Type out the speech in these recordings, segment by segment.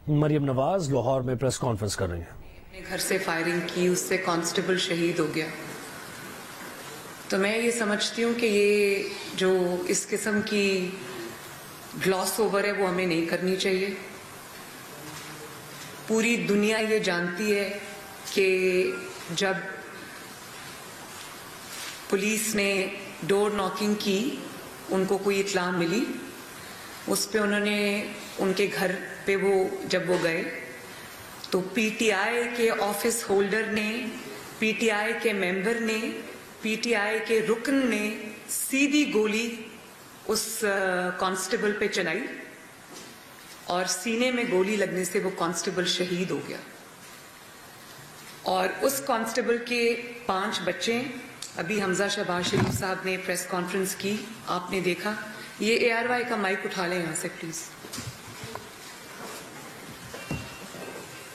مریم نواز لاہور میں press conference کر رہی ہیں. اپنے گھر سے فائرنگ کی، اس سے کانسٹیبل شہید ہو گیا. تو میں یہ سمجھتی ہوں کہ یہ جو اس قسم کی گلاس اوور ہے وہ ہمیں نہیں کرنی چاہیے. پوری دنیا یہ جانتی ہے کہ جب پولیس نے ڈور ناکنگ کی، ان کو کوئی اطلاع ملی، اس پہ انہوں نے ان کے گھر پہ جب وہ گئے تو پی ٹی آئی کے آفس ہولڈر نے، پی ٹی آئی کے ممبر نے، پی ٹی آئی کے رکن نے سیدھی گولی اس کانسٹیبل پہ چلائی اور سینے میں گولی لگنے سے وہ کانسٹیبل شہید ہو گیا. اور اس کانسٹیبل کے 5 بچے. ابھی حمزہ شہباز شریف صاحب نے پریس کانفرنس کی، آپ نے دیکھا. یہ ARY کا مائک اٹھا لیں یہاں سے پلیز.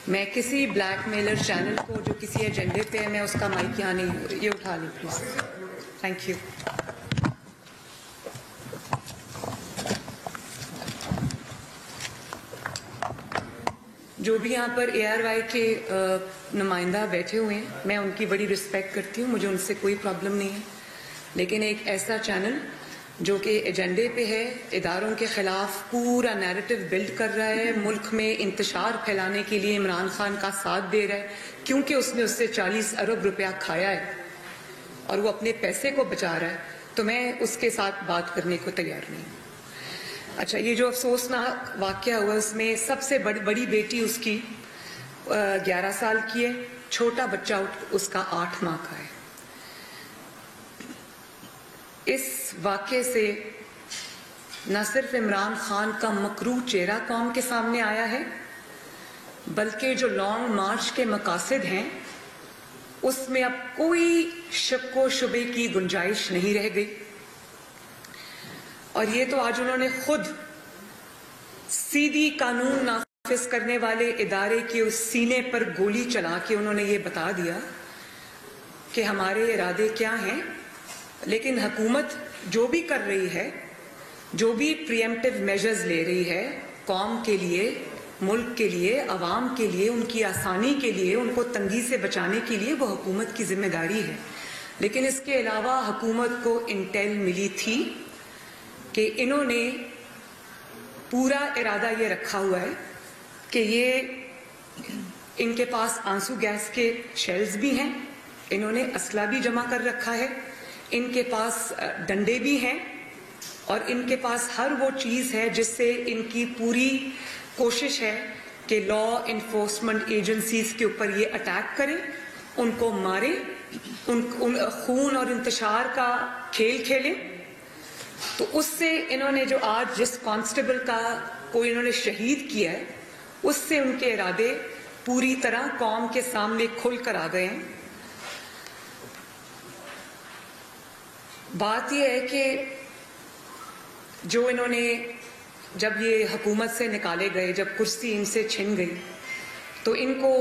میں کسی بلیک میلر چینل کو جو کسی ایجنڈے پہ ہے، میں اس کا مائک یہاں نہیں، یہ اٹھا لیں پلیز. Thank you. جو بھی یہاں پر ARY کے نمائندہ بیٹھے ہوئے ہیں، میں ان کی بڑی رسپیکٹ کرتی ہوں، مجھے ان سے کوئی پرابلم نہیں ہے. لیکن ایک ایسا چینل جو کہ ایجنڈے پہ ہے، اداروں کے خلاف پورا نیریٹو بلڈ کر رہا ہے، ملک میں انتشار پھیلانے کے لیے عمران خان کا ساتھ دے رہا ہے کیونکہ اس نے اس سے 40 ارب روپیہ کھایا ہے اور وہ اپنے پیسے کو بچا رہا ہے، تو میں اس کے ساتھ بات کرنے کو تیار نہیں ہوں. اچھا، یہ جو افسوسناک واقعہ ہوا، اس میں سب سے بڑی بیٹی اس کی 11 سال کی ہے، چھوٹا بچہ اس کا 8 ماہ کا ہے. اس واقعے سے نہ صرف عمران خان کا مکروہ چہرہ قوم کے سامنے آیا ہے، بلکہ جو لانگ مارچ کے مقاصد ہیں اس میں اب کوئی شک و شبے کی گنجائش نہیں رہ گئی. اور یہ تو آج انہوں نے خود سیدھی قانون نافذ کرنے والے ادارے کے اس سینے پر گولی چلا کے انہوں نے یہ بتا دیا کہ ہمارے ارادے کیا ہیں. لیکن حکومت جو بھی کر رہی ہے، جو بھی پریمپٹیو میجرز لے رہی ہے قوم کے لیے، ملک کے لیے، عوام کے لیے، ان کی آسانی کے لیے، ان کو تنگی سے بچانے کے لیے، وہ حکومت کی ذمہ داری ہے. لیکن اس کے علاوہ حکومت کو انٹیل ملی تھی کہ انہوں نے پورا ارادہ یہ رکھا ہوا ہے کہ یہ ان کے پاس آنسو گیس کے شیلز بھی ہیں، انہوں نے اسلحہ بھی جمع کر رکھا ہے، ان کے پاس ڈنڈے بھی ہیں، اور ان کے پاس ہر وہ چیز ہے جس سے ان کی پوری کوشش ہے کہ لا انفورسمنٹ ایجنسیز کے اوپر یہ اٹیک کریں، ان کو ماریں، ان خون اور انتشار کا کھیل کھیلیں. تو اس سے انہوں نے جو آج جس کانسٹیبل کو انہوں نے شہید کیا ہے، اس سے ان کے ارادے پوری طرح قوم کے سامنے کھل کر آ گئے ہیں. بات یہ ہے کہ جو انہوں نے جب یہ حکومت سے نکالے گئے، جب کرسی ان سے چھن گئی، تو ان کو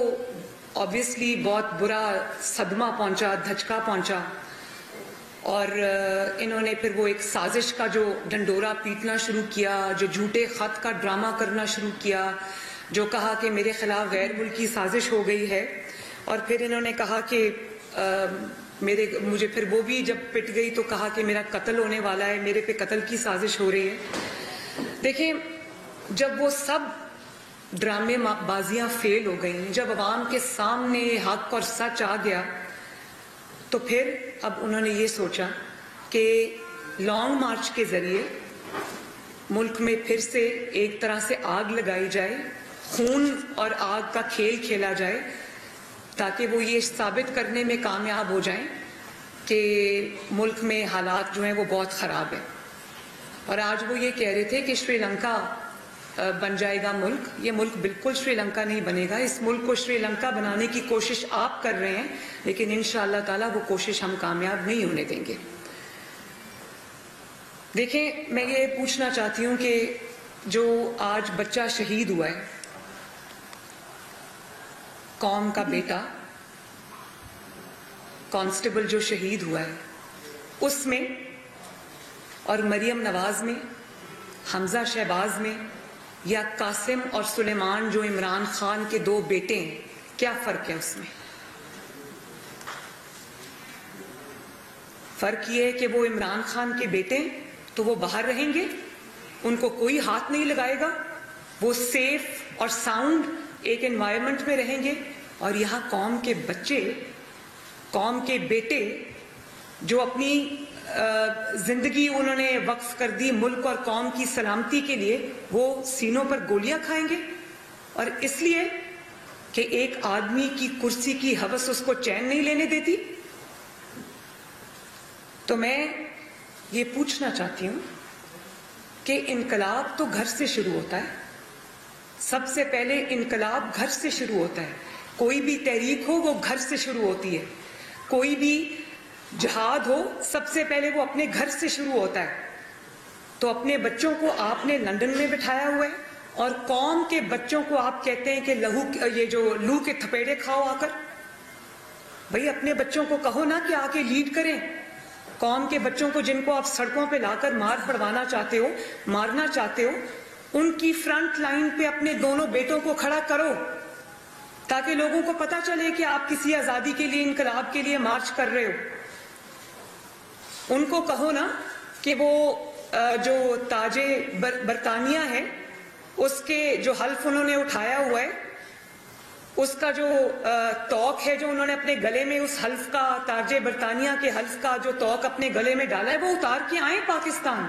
آبویسلی بہت برا صدمہ پہنچا، دھچکا پہنچا، اور انہوں نے پھر وہ ایک سازش کا جو ڈنڈورا پیٹنا شروع کیا، جو جھوٹے خط کا ڈرامہ کرنا شروع کیا، جو کہا کہ میرے خلاف غیر ملکی سازش ہو گئی ہے. اور پھر انہوں نے کہا کہ مجھے پھر وہ بھی جب پٹ گئی تو کہا کہ میرا قتل ہونے والا ہے، میرے پہ قتل کی سازش ہو رہی ہے. دیکھیں، جب وہ سب ڈرامے بازیاں فیل ہو گئیں، جب عوام کے سامنے حق اور سچ آ گیا، تو پھر اب انہوں نے یہ سوچا کہ لانگ مارچ کے ذریعے ملک میں پھر سے ایک طرح سے آگ لگائی جائے، خون اور آگ کا کھیل کھیلا جائے، تاکہ وہ یہ ثابت کرنے میں کامیاب ہو جائیں کہ ملک میں حالات جو ہیں وہ بہت خراب ہیں. اور آج وہ یہ کہہ رہے تھے کہ شری لنکا بن جائے گا ملک. یہ ملک بالکل شری لنکا نہیں بنے گا. اس ملک کو شری لنکا بنانے کی کوشش آپ کر رہے ہیں، لیکن انشاءاللہ تعالیٰ وہ کوشش ہم کامیاب نہیں ہونے دیں گے. دیکھیں، میں یہ پوچھنا چاہتی ہوں کہ جو آج بچہ شہید ہوا ہے، قوم کا بیٹا کانسٹیبل جو شہید ہوا ہے، اس میں اور مریم نواز میں، حمزہ شہباز میں یا قاسم اور سلیمان جو عمران خان کے دو بیٹے ہیں، کیا فرق ہے اس میں؟ فرق یہ ہے کہ وہ عمران خان کے بیٹے ہیں تو وہ باہر رہیں گے، ان کو کوئی ہاتھ نہیں لگائے گا، وہ سیف اور ساؤنڈ ایک انوائرمنٹ میں رہیں گے، اور یہاں قوم کے بچے، قوم کے بیٹے جو اپنی زندگی انہوں نے وقف کر دی ملک اور قوم کی سلامتی کے لیے، وہ سینوں پر گولیاں کھائیں گے، اور اس لیے کہ ایک آدمی کی کرسی کی ہوس اس کو چین نہیں لینے دیتی۔ تو میں یہ پوچھنا چاہتی ہوں کہ انقلاب تو گھر سے شروع ہوتا ہے، سب سے پہلے انقلاب گھر سے شروع ہوتا ہے، کوئی بھی تحریک ہو وہ گھر سے شروع ہوتی ہے، کوئی بھی جہاد ہو سب سے پہلے وہ اپنے گھر سے شروع ہوتا ہے۔ تو اپنے بچوں کو آپ نے لندن میں بٹھایا ہوا ہے اور قوم کے بچوں کو آپ کہتے ہیں کہ یہ جو لو کے تھپیڑے کھاؤ آ کر۔ بھئی اپنے بچوں کو کہو نا کہ آ کے لیڈ کریں، قوم کے بچوں کو جن کو آپ سڑکوں پہ لا کر مار پڑوانا چاہتے ہو، مارنا چاہتے ہو، ان کی فرنٹ لائن پہ اپنے دونوں بیٹوں کو کھڑا کرو تاکہ لوگوں کو پتا چلے کہ آپ کسی آزادی کے لیے، انقلاب کے لیے مارچ کر رہے ہو۔ ان کو کہو نا کہ وہ جو تاج برطانیہ ہے اس کے جو حلف انہوں نے اٹھایا ہوا ہے، اس کا جو توق ہے جو انہوں نے اپنے گلے میں، اس حلف کا، تاج برطانیہ کے حلف کا جو توق اپنے گلے میں ڈالا ہے، وہ اتار کے آئیں پاکستان۔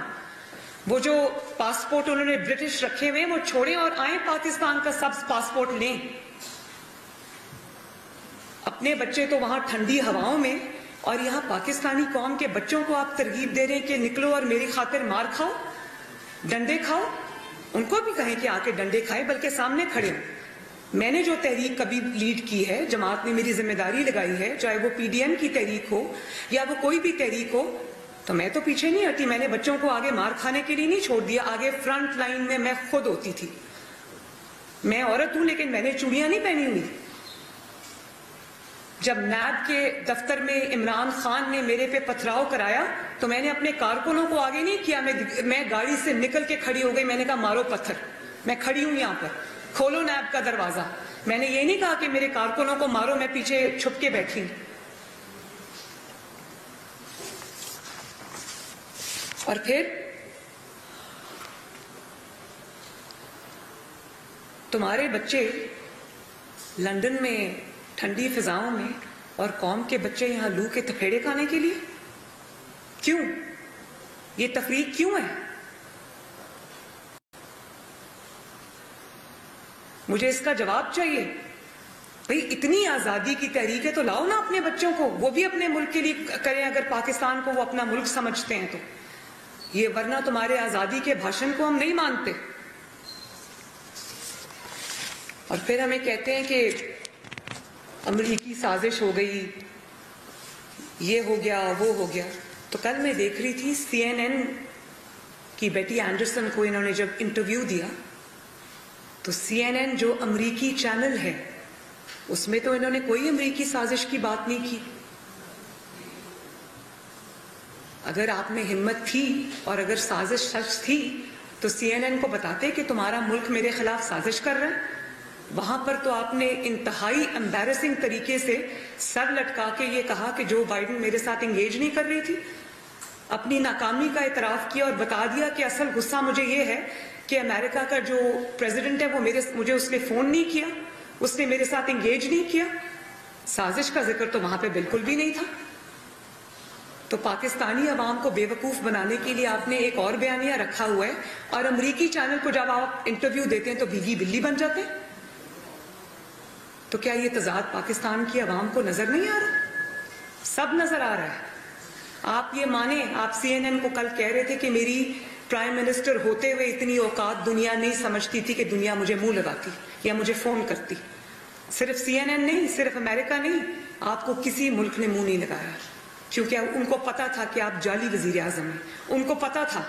وہ جو پاسپورٹ انہوں نے برٹش رکھے ہوئے وہ چھوڑیں اور آئیں پاکستان کا سب پاسپورٹ لیں۔ اپنے بچے تو وہاں ٹھنڈی ہواؤں میں، اور یہاں پاکستانی قوم کے بچوں کو آپ ترغیب دے رہے ہیں کہ نکلو اور میری خاطر مار کھاؤ، ڈنڈے کھاؤ۔ ان کو بھی کہیں کہ آ کے ڈنڈے کھائیں، بلکہ سامنے کھڑے ہوں۔ میں نے جو تحریک کبھی لیڈ کی ہے، جماعت نے میری ذمہ داری لگائی ہے، چاہے وہ پی ڈی ایم کی تحریک ہو یا وہ کوئی بھی تحریک ہو، تو میں تو پیچھے نہیں ہٹی۔ میں نے بچوں کو آگے مار کھانے کے لیے نہیں چھوڑ دیا، آگے فرنٹ لائن میں میں خود ہوتی تھی۔ میں عورت ہوں لیکن میں نے چوڑیاں نہیں پہنی ہوئی۔ جب نیب کے دفتر میں عمران خان نے میرے پہ پتھراؤ کرایا تو میں نے اپنے کارکنوں کو آگے نہیں کیا، میں گاڑی سے نکل کے کھڑی ہو گئی، میں نے کہا مارو پتھر، میں کھڑی ہوں یہاں پر، کھولو نیب کا دروازہ۔ میں نے یہ نہیں کہا کہ میرے کارکنوں کو مارو، میں پیچھے چھپ کے بیٹھی ہوں۔ اور پھر تمہارے بچے لندن میں ٹھنڈی فضاؤں میں، اور قوم کے بچے یہاں لو کے تھپیڑے کھانے کے لیے؟ کیوں؟ یہ تفریق کیوں ہے؟ مجھے اس کا جواب چاہیے۔ بھئی اتنی آزادی کی تحریک ہے تو لاؤ نا اپنے بچوں کو، وہ بھی اپنے ملک کے لیے کریں، اگر پاکستان کو وہ اپنا ملک سمجھتے ہیں تو۔ یہ ورنہ تمہارے آزادی کے بھاشن کو ہم نہیں مانتے۔ اور پھر ہمیں کہتے ہیں کہ امریکی سازش ہو گئی، یہ ہو گیا، وہ ہو گیا۔ تو کل میں دیکھ رہی تھی CNN کی بیٹی اینڈرسن کو انہوں نے جب انٹرویو دیا، تو CNN جو امریکی چینل ہے اس میں تو انہوں نے کوئی امریکی سازش کی بات نہیں کی۔ اگر آپ میں ہمت تھی اور اگر سازش سچ تھی تو CNN کو بتاتے کہ تمہارا ملک میرے خلاف سازش کر رہا ہے۔ وہاں پر تو آپ نے انتہائی امبیرسنگ طریقے سے سر لٹکا کے یہ کہا کہ جو بائیڈن میرے ساتھ انگیج نہیں کر رہی تھی، اپنی ناکامی کا اعتراف کیا اور بتا دیا کہ اصل غصہ مجھے یہ ہے کہ امریکہ کا جو پریزیڈنٹ ہے وہ مجھے اس نے فون نہیں کیا، اس نے میرے ساتھ انگیج نہیں کیا۔ سازش کا ذکر تو وہاں پہ بالکل بھی نہیں تھا۔ تو پاکستانی عوام کو بے وقوف بنانے کے لیے آپ نے ایک اور بیانیہ رکھا ہوا ہے، اور امریکی چینل کو جب آپ انٹرویو دیتے ہیں تو بھیگی بلی بن جاتے ہیں۔ تو کیا یہ تضاد پاکستان کی عوام کو نظر نہیں آ رہا؟ سب نظر آ رہا ہے۔ آپ یہ مانیں، آپ CNN کو کل کہہ رہے تھے کہ میری پرائم منسٹر ہوتے ہوئے اتنی اوقات دنیا نہیں سمجھتی تھی کہ دنیا مجھے منہ لگاتی یا مجھے فون کرتی۔ صرف CNN نہیں، صرف امریکہ نہیں، آپ کو کسی ملک نے منہ نہیں لگایا، کیونکہ ان کو پتا تھا کہ آپ جعلی وزیر اعظم ہیں۔ ان کو پتا تھا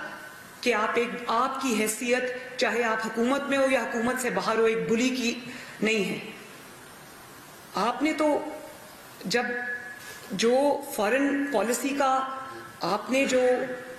کہ آپ کی حیثیت چاہے آپ حکومت میں ہو یا حکومت سے باہر ہو، ایک بلی کی نہیں ہے۔ آپ نے تو جب جو فارن پالیسی کا آپ نے جو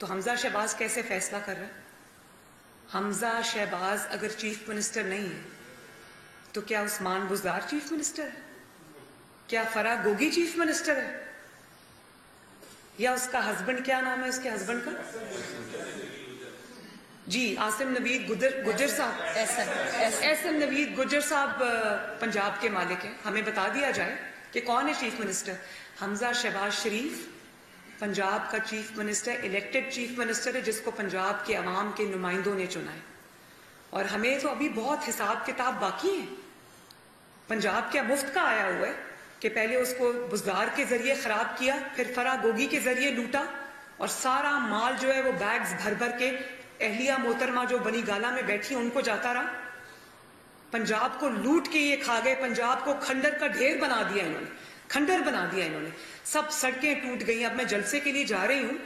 تو حمزہ شہباز کیسے فیصلہ کر رہا ہے؟ حمزہ شہباز اگر چیف منسٹر نہیں ہے تو کیا عثمان بزدار چیف منسٹر ہے؟ کیا فرح گوگی چیف منسٹر ہے؟ یا اس کا ہسبینڈ، کیا نام ہے اس کے ہسبینڈ کا؟ جی عاصم نوید گجر صاحب، ایس ایم نوید گجر صاحب پنجاب کے مالک ہیں. ہمیں بتا دیا جائے کہ کون ہے چیف منسٹر. حمزہ شہباز شریف پنجاب کا chief minister, elected chief minister ہے، جس کو پنجاب کے عوام کے نمائندوں نے چنا ہے. اور ہمیں تو ابھی بہت حساب کتاب باقی ہیں. پنجاب کیا مفت کا آیا ہوا ہے کہ پہلے اس کو بزدار کے ذریعے خراب کیا، پھر فرح گوگی کے ذریعے لوٹا، اور سارا مال جو ہے وہ بیگز بھر بھر کے اہلیہ محترمہ جو بنی گالا میں بیٹھی ان کو جاتا رہا. پنجاب کو لوٹ کے یہ کھا گئے. پنجاب کو کھنڈر کا ڈھیر بنا دیا انہوں نے، کھنڈر بنا دیا انہوں نے. سب سڑکیں ٹوٹ گئی. اب میں جلسے کے لیے جا رہی ہوں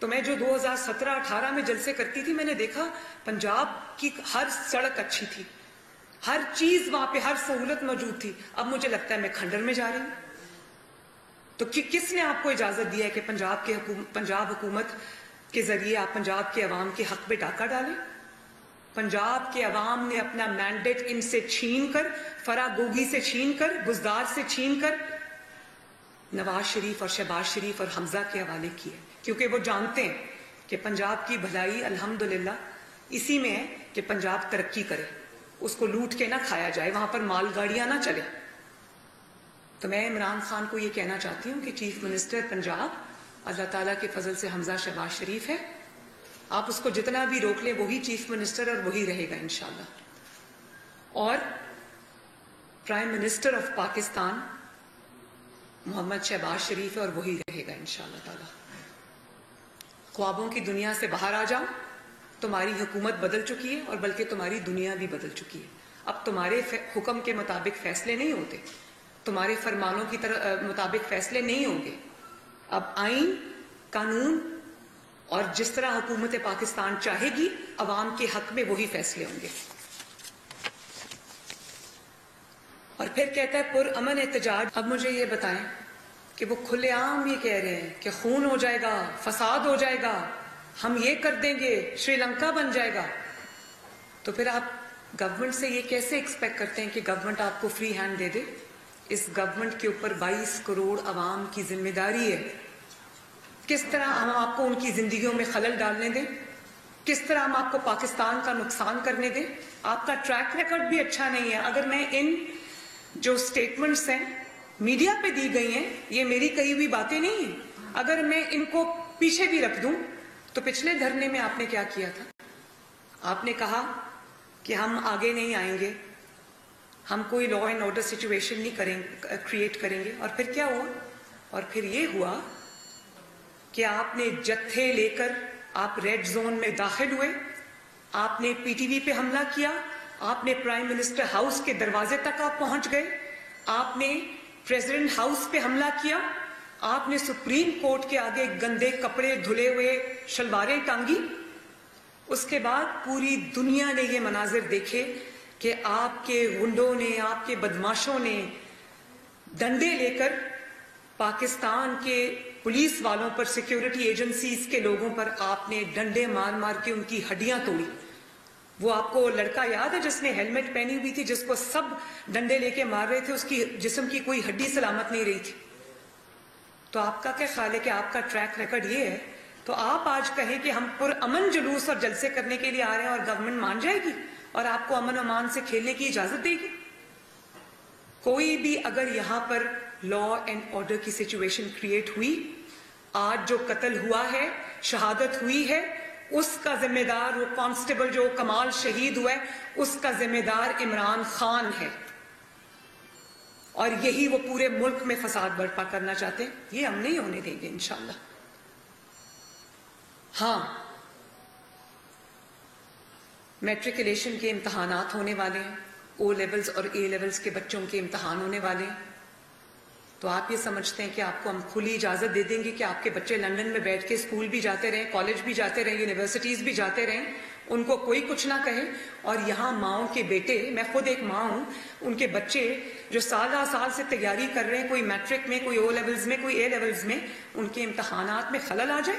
تو میں جو 2017-18 میں جلسے کرتی تھی، میں نے دیکھا پنجاب کی ہر سڑک اچھی تھی، ہر چیز وہاں پہ، ہر سہولت موجود تھی. اب مجھے لگتا ہے میں کھنڈر میں جا رہی ہوں. تو کس نے آپ کو اجازت دیا ہے کہ پنجاب حکومت کے ذریعے آپ پنجاب کے عوام کے حق میں ڈاکہ ڈالیں؟ پنجاب کے عوام نے اپنا مینڈیٹ ان سے چھین کر، فرح گوگی سے چھین کر، بزدار سے چھین کر نواز شریف اور شہباز شریف اور حمزہ کے حوالے کیے، کیونکہ وہ جانتے ہیں کہ پنجاب کی بھلائی الحمدللہ اسی میں ہے کہ پنجاب ترقی کرے، اس کو لوٹ کے نہ کھایا جائے، وہاں پر مال گاڑیاں نہ چلے. تو میں عمران خان کو یہ کہنا چاہتی ہوں کہ چیف منسٹر پنجاب اللہ تعالیٰ کے فضل سے حمزہ شہباز شریف ہے. آپ اس کو جتنا بھی روک لیں وہی چیف منسٹر اور وہی رہے گا انشاءاللہ. اور پرائم منسٹر آف پاکستان محمد شہباز شریف ہے اور وہی رہے گا انشاءاللہ تعالیٰ. خوابوں کی دنیا سے باہر آ جاؤ. تمہاری حکومت بدل چکی ہے اور بلکہ تمہاری دنیا بھی بدل چکی ہے. اب تمہارے حکم کے مطابق فیصلے نہیں ہوتے، تمہارے فرمانوں کی مطابق فیصلے نہیں ہوں گے. اب آئین، قانون اور جس طرح حکومت پاکستان چاہے گی عوام کے حق میں وہی فیصلے ہوں گے. اور پھر کہتا ہے پرامن احتجاج. اب مجھے یہ بتائیں کہ وہ کھلے عام یہ کہہ رہے ہیں کہ خون ہو جائے گا، فساد ہو جائے گا، ہم یہ کر دیں گے، شری لنکا بن جائے گا. تو پھر آپ گورنمنٹ سے یہ کیسے ایکسپیکٹ کرتے ہیں کہ گورنمنٹ آپ کو فری ہینڈ دے دے؟ اس گورنمنٹ کے اوپر 22 کروڑ عوام کی ذمہ داری ہے. کس طرح ہم آپ کو ان کی زندگیوں میں خلل ڈالنے دیں؟ کس طرح ہم آپ کو پاکستان کا نقصان کرنے دیں؟ آپ کا ٹریک ریکارڈ بھی اچھا نہیں ہے. اگر میں ان جو سٹیٹمنٹس ہیں میڈیا پہ دی گئی ہیں، یہ میری کہی ہوئی باتیں نہیں ہیں، اگر میں ان کو پیچھے بھی رکھ دوں تو پچھلے دھرنے میں آپ نے کیا کیا تھا؟ آپ نے کہا کہ ہم آگے نہیں آئیں گے، ہم کوئی لا اینڈ آرڈر سچویشن نہیں کریٹ کریں گے. اور پھر کیا ہوا؟ اور پھر یہ ہوا کہ آپ نے جتھے لے کر آپ ریڈ زون میں داخل ہوئے، آپ نے پی ٹی وی پہ حملہ کیا، آپ نے پرائم منسٹر ہاؤس کے دروازے تک آپ پہنچ گئے، آپ نے پریزیڈنٹ ہاؤس پہ حملہ کیا، آپ نے سپریم کورٹ کے آگے گندے کپڑے دھلے ہوئے شلواریں ٹانگی. اس کے بعد پوری دنیا نے یہ مناظر دیکھے کہ آپ کے غنڈوں نے، آپ کے بدماشوں نے ڈنڈے لے کر پاکستان کے پولیس والوں پر، سیکیورٹی ایجنسیز کے لوگوں پر آپ نے ڈنڈے مار مار کے ان کی ہڈیاں توڑی. وہ آپ کو لڑکا یاد ہے جس نے ہیلمٹ پہنی ہوئی تھی، جس کو سب ڈنڈے لے کے مار رہے تھے، اس کی جسم کی کوئی ہڈی سلامت نہیں رہی تھی. تو آپ کا کیا خیال ہے کہ آپ کا ٹریک ریکارڈ یہ ہے تو آپ آج کہیں کہ ہم پرامن جلوس اور جلسے کرنے کے لیے آ رہے ہیں اور گورنمنٹ مان جائے گی اور آپ کو امن و امان سے کھیلنے کی اجازت دے گی؟ کوئی بھی اگر یہاں پر لا اینڈ آرڈر کی سچویشن کریٹ ہوئی، آج جو قتل ہوا ہے، شہادت ہوئی ہے، اس کا ذمہ دار وہ کانسٹیبل جو کمال شہید ہوا ہے، اس کا ذمہ دار عمران خان ہے. اور یہی وہ پورے ملک میں فساد برپا کرنا چاہتے ہیں. یہ ہم نہیں ہونے دیں گے انشاءاللہ. ہاں، میٹریکولیشن کے امتحانات ہونے والے ہیں، او لیولز اور اے لیولز کے بچوں کے امتحان ہونے والے ہیں. تو آپ یہ سمجھتے ہیں کہ آپ کو ہم کھلی اجازت دے دیں گے کہ آپ کے بچے لندن میں بیٹھ کے اسکول بھی جاتے رہیں، کالج بھی جاتے رہیں، یونیورسٹیز بھی جاتے رہیں، ان کو کوئی کچھ نہ کہے؟ اور یہاں ماؤں کے بیٹے، میں خود ایک ماں ہوں، ان کے بچے جو سالہ سال سے تیاری کر رہے ہیں، کوئی میٹرک میں، کوئی او لیولز میں، کوئی اے لیولز میں، ان کے امتحانات میں خلل آ جائے.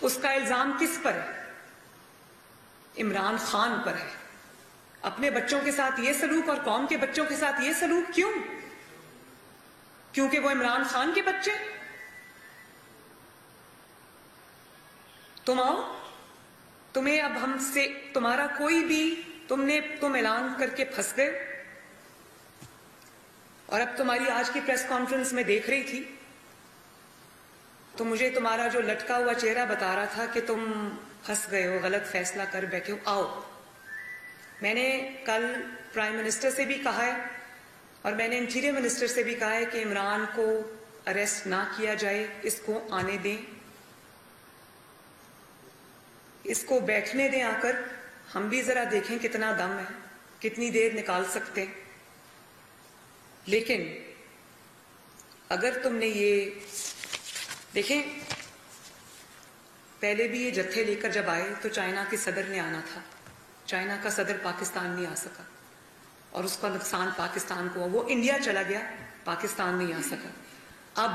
اس کا الزام کس پر ہے؟ عمران خان پر ہے. اپنے بچوں کے ساتھ یہ سلوک اور قوم کے بچوں کے ساتھ یہ سلوک کیوں؟ کیونکہ وہ عمران خان کے بچے. تم آؤ, تمہیں اب ہم سے تمہارا کوئی بھی تم اعلان کر کے پھنس گئے. اور اب تمہاری آج کی پریس کانفرنس میں دیکھ رہی تھی تو مجھے تمہارا جو لٹکا ہوا چہرہ بتا رہا تھا کہ تم پھنس گئے ہو, غلط فیصلہ کر بیٹھے ہو. آؤ, میں نے کل پرائم منسٹر سے بھی کہا ہے اور میں نے انٹیریئر منسٹر سے بھی کہا ہے کہ عمران کو اریسٹ نہ کیا جائے, اس کو آنے دیں, اس کو بیٹھنے دیں آ کر. ہم بھی ذرا دیکھیں کتنا دم ہے, کتنی دیر نکال سکتے ہیں. لیکن اگر تم نے یہ دیکھیں, پہلے بھی یہ جتھے لے کر جب آئے تو چائنا کے صدر نے آنا تھا. چائنا کا صدر پاکستان نہیں آ سکا اور اس کا نقصان پاکستان کو. وہ انڈیا چلا گیا, پاکستان نہیں آ سکا. اب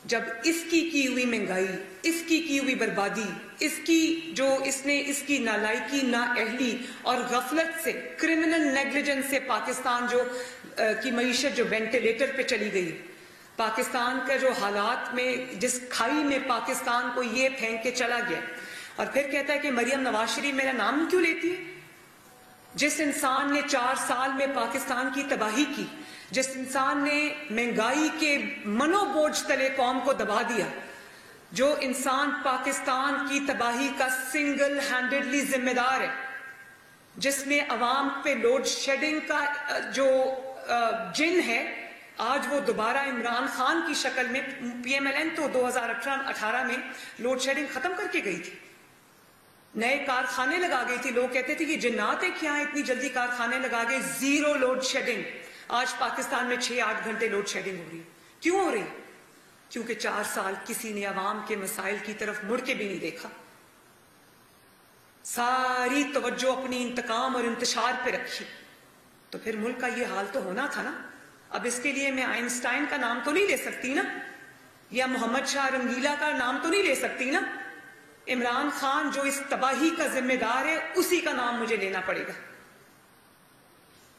جب اس کی ہوئی مہنگائی, اس کی ہوئی بربادی, اس کی نالائکی, نااہلی اور غفلت سے, کرمنل نیگلیجنس سے پاکستان کی معیشت جو وینٹیلیٹر پہ چلی گئی, پاکستان کا جو حالات میں, جس کھائی میں پاکستان کو یہ پھینک کے چلا گیا. اور پھر کہتا ہے کہ مریم نواز شریف میرا نام کیوں لیتی ہے؟ جس انسان نے 4 سال میں پاکستان کی تباہی کی, جس انسان نے مہنگائی کے منو بوجھ تلے قوم کو دبا دیا, جو انسان پاکستان کی تباہی کا سنگل ہینڈڈلی ذمہ دار ہے, جس نے عوام پہ لوڈ شیڈنگ کا جو جن ہے, آج وہ دوبارہ عمران خان کی شکل میں, پی ایم ایل این تو 2018 میں لوڈ شیڈنگ ختم کر کے گئی تھی, نئے کارخانے لگا گئی تھی. لوگ کہتے تھے کہ جنات ہے کیا اتنی جلدی کارخانے لگا گئے, 0 لوڈ شیڈنگ. آج پاکستان میں 6-8 گھنٹے لوڈ شیڈنگ ہو رہی. کیوں ہو رہی؟ کیونکہ 4 سال کسی نے عوام کے مسائل کی طرف مڑ کے بھی نہیں دیکھا. ساری توجہ اپنی انتقام اور انتشار پہ رکھی. تو پھر ملک کا یہ حال تو ہونا تھا نا. اب اس کے لیے میں آئنسٹائن کا نام تو نہیں لے سکتی نا, یا محمد شاہ رنگیلا کا نام تو نہیں لے سکتی نا. عمران خان جو اس تباہی کا ذمہ دار ہے, اسی کا نام مجھے لینا پڑے گا.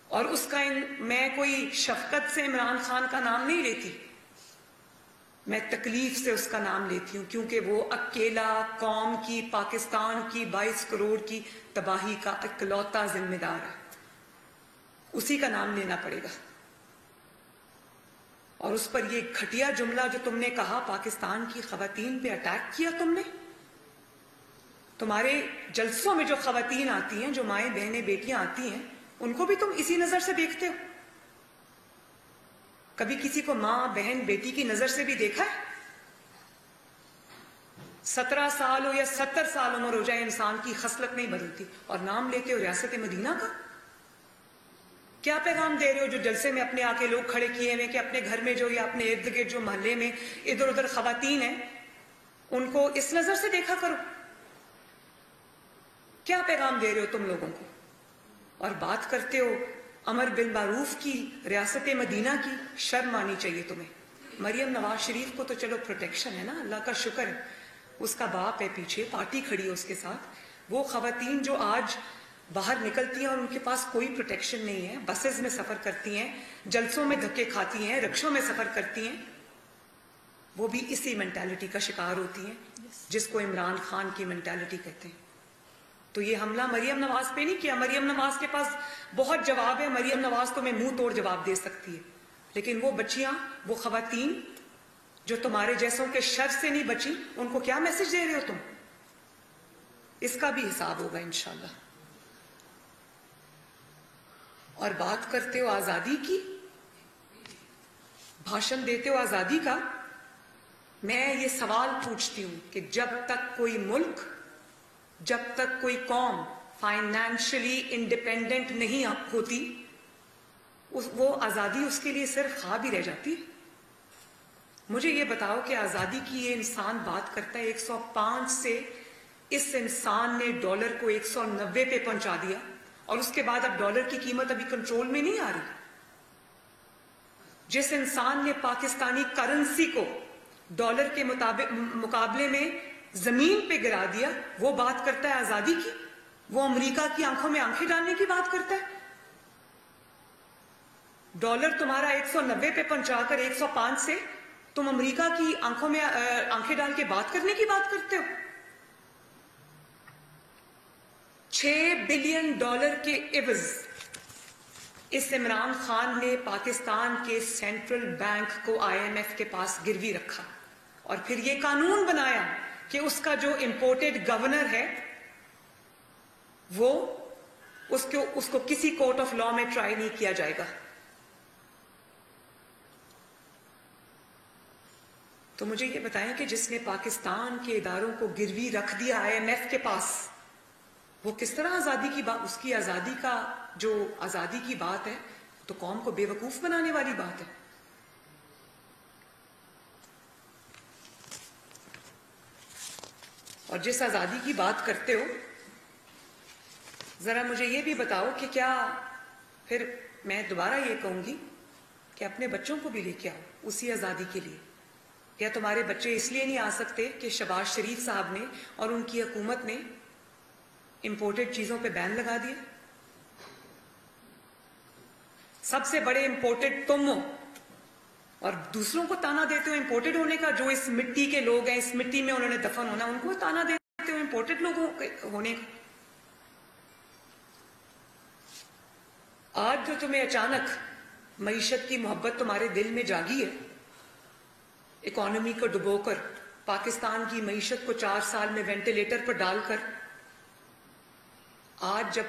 اور اس کا میں کوئی شفقت سے عمران خان کا نام نہیں لیتی, میں تکلیف سے اس کا نام لیتی ہوں, کیونکہ وہ اکیلا قوم کی, پاکستان کی 22 کروڑ کی تباہی کا اکلوتا ذمہ دار ہے. اسی کا نام لینا پڑے گا. اور اس پر یہ گھٹیا جملہ جو تم نے کہا, پاکستان کی خواتین پہ اٹیک کیا تم نے. تمہارے جلسوں میں جو خواتین آتی ہیں, جو مائیں بہنیں بیٹیاں آتی ہیں, ان کو بھی تم اسی نظر سے دیکھتے ہو. کبھی کسی کو ماں بہن بیٹی کی نظر سے بھی دیکھا ہے؟ 17 سال ہو یا 70 سال عمر ہو جائے, انسان کی خصلت نہیں بدلتی. اور نام لیتے ہو ریاست مدینہ کا. کیا پیغام دے رہے ہو جو جلسے میں اپنے آ کے لوگ کھڑے کیے ہوئے کہ اپنے گھر میں جو یا اپنے ارد گرد جو محلے میں ادھر ادھر خواتین ہیں, ان کو اس نظر سے دیکھا کرو. کیا پیغام دے رہے ہو تم لوگوں کو؟ اور بات کرتے ہو امر بالمعروف کی, ریاست مدینہ کی. شرم آنی چاہیے تمہیں. مریم نواز شریف کو تو چلو پروٹیکشن ہے نا, اللہ کا شکر ہے, اس کا باپ ہے پیچھے, پارٹی کھڑی ہے اس کے ساتھ. وہ خواتین جو آج باہر نکلتی ہیں اور ان کے پاس کوئی پروٹیکشن نہیں ہے, بسز میں سفر کرتی ہیں, جلسوں میں دھکے کھاتی ہیں, رکشوں میں سفر کرتی ہیں, وہ بھی اسی مینٹالٹی کا شکار ہوتی ہیں جس کو عمران خان کی مینٹالٹی کہتے ہیں. تو یہ حملہ مریم نواز پہ نہیں کیا. مریم نواز کے پاس بہت جواب ہے, مریم نواز تو میں منہ توڑ جواب دے سکتی ہے. لیکن وہ بچیاں, وہ خواتین جو تمہارے جیسوں کے شر سے نہیں بچی, ان کو کیا میسج دے رہے ہو تم؟ اس کا بھی حساب ہوگا انشاءاللہ. اور بات کرتے ہو آزادی کی, بھاشن دیتے ہو آزادی کا. میں یہ سوال پوچھتی ہوں کہ جب تک کوئی ملک, جب تک کوئی قوم فائنینشلی انڈیپینڈنٹ نہیں ہوتی, وہ آزادی اس کے لیے صرف خواب ہی رہ جاتی. مجھے یہ بتاؤ کہ آزادی کی یہ انسان بات کرتا ہے 105 سے, اس انسان نے ڈالر کو 190 پہ پہنچا دیا, اور اس کے بعد اب ڈالر کی قیمت ابھی کنٹرول میں نہیں آ رہی. جس انسان نے پاکستانی کرنسی کو ڈالر کے مقابلے میں زمین پہ گرا دیا، وہ بات کرتا ہے آزادی کی؟ وہ امریکہ کی آنکھوں میں آنکھیں ڈالنے کی بات کرتا ہے؟ ڈالر تمہارا 190 پہ پہنچا کر 105 سے تم امریکہ کی آنکھوں میں آنکھیں ڈال کے بات کرنے کی بات کرتے ہو؟ $6 بلین کے عوض اس عمران خان نے پاکستان کے سینٹرل بینک کو IMF کے پاس گروی رکھا اور پھر یہ قانون بنایا کہ اس کا جو امپورٹڈ گورنر ہے وہ اس کو کسی کورٹ آف لا میں ٹرائی نہیں کیا جائے گا. تو مجھے یہ بتائیں کہ جس نے پاکستان کے اداروں کو گروی رکھ دیا IMF کے پاس، وہ کس طرح آزادی کی بات، اس کی آزادی کا جو آزادی کی بات ہے تو قوم کو بے وقوف بنانے والی بات ہے. اور جس آزادی کی بات کرتے ہو، ذرا مجھے یہ بھی بتاؤ کہ کیا پھر میں دوبارہ یہ کہوں گی کہ اپنے بچوں کو بھی لے کے آؤ اسی آزادی کے لیے. کیا تمہارے بچے اس لیے نہیں آ سکتے کہ شہباز شریف صاحب نے اور ان کی حکومت نے امپورٹڈ چیزوں پہ بین لگا دیا؟ سب سے بڑے امپورٹڈ تم ہو اور دوسروں کو تانا دیتے ہو امپورٹڈ ہونے کا. جو اس مٹی کے لوگ ہیں، اس مٹی میں انہوں نے دفن ہونا، ان کو تانا دیتے ہو امپورٹڈ لوگوں ہونے کا. آج جو تمہیں اچانک معیشت کی محبت تمہارے دل میں جاگی ہے، اکانومی کو ڈبو کر، پاکستان کی معیشت کو 4 سال میں وینٹیلیٹر پر ڈال کر، آج جب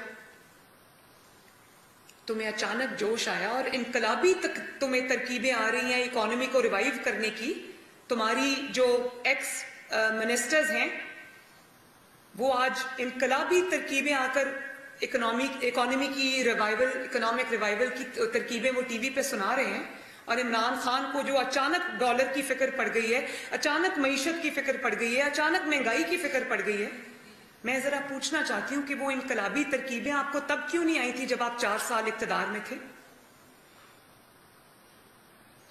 تمہیں اچانک جوش آیا اور انقلابی تمہیں ترکیبیں آ رہی ہیں اکانومی کو ریوائیو کرنے کی، تمہاری جو ایکس منسٹرز ہیں وہ آج انقلابی ترکیبیں آ کر اکانومی کی ریوائیول، اکنامک ریوائیول کی ترکیبیں وہ ٹی وی پہ سنا رہے ہیں، اور عمران خان کو جو اچانک ڈالر کی فکر پڑ گئی ہے، اچانک معیشت کی فکر پڑ گئی ہے، اچانک مہنگائی کی فکر پڑ گئی ہے، میں ذرا پوچھنا چاہتی ہوں کہ وہ انقلابی ترکیبیں آپ کو تب کیوں نہیں آئی تھی جب آپ 4 سال اقتدار میں تھے؟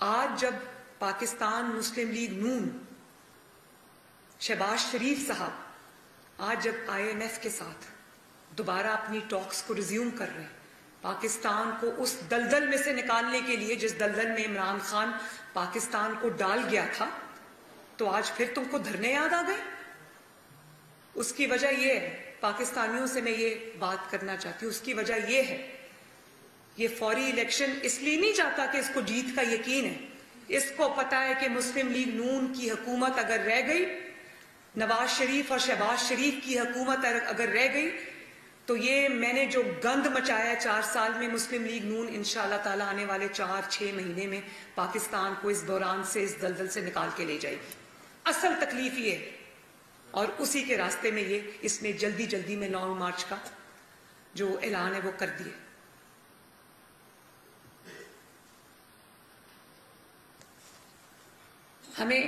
آج جب پاکستان مسلم لیگ نون، شہباز شریف صاحب آج جب IMF کے ساتھ دوبارہ اپنی ٹاکس کو ریزیوم کر رہے ہیں، پاکستان کو اس دلدل میں سے نکالنے کے لیے جس دلدل میں عمران خان پاکستان کو ڈال گیا تھا، تو آج پھر تم کو دھرنے یاد آ گئے؟ اس کی وجہ یہ ہے، پاکستانیوں سے میں یہ بات کرنا چاہتی ہوں، اس کی وجہ یہ ہے، یہ فوری الیکشن اس لیے نہیں چاہتا کہ اس کو جیت کا یقین ہے. اس کو پتا ہے کہ مسلم لیگ نون کی حکومت اگر رہ گئی، نواز شریف اور شہباز شریف کی حکومت اگر رہ گئی، تو یہ میں نے جو گند مچایا 4 سال میں، مسلم لیگ نون انشاءاللہ تعالی آنے والے 4-6 مہینے میں پاکستان کو اس بحران سے، اس دلدل سے نکال کے لے جائے گی. اصل تکلیف یہ ہے، اور اسی کے راستے میں اس نے جلدی میں لانگ مارچ کا جو اعلان ہے وہ کر دیا. ہمیں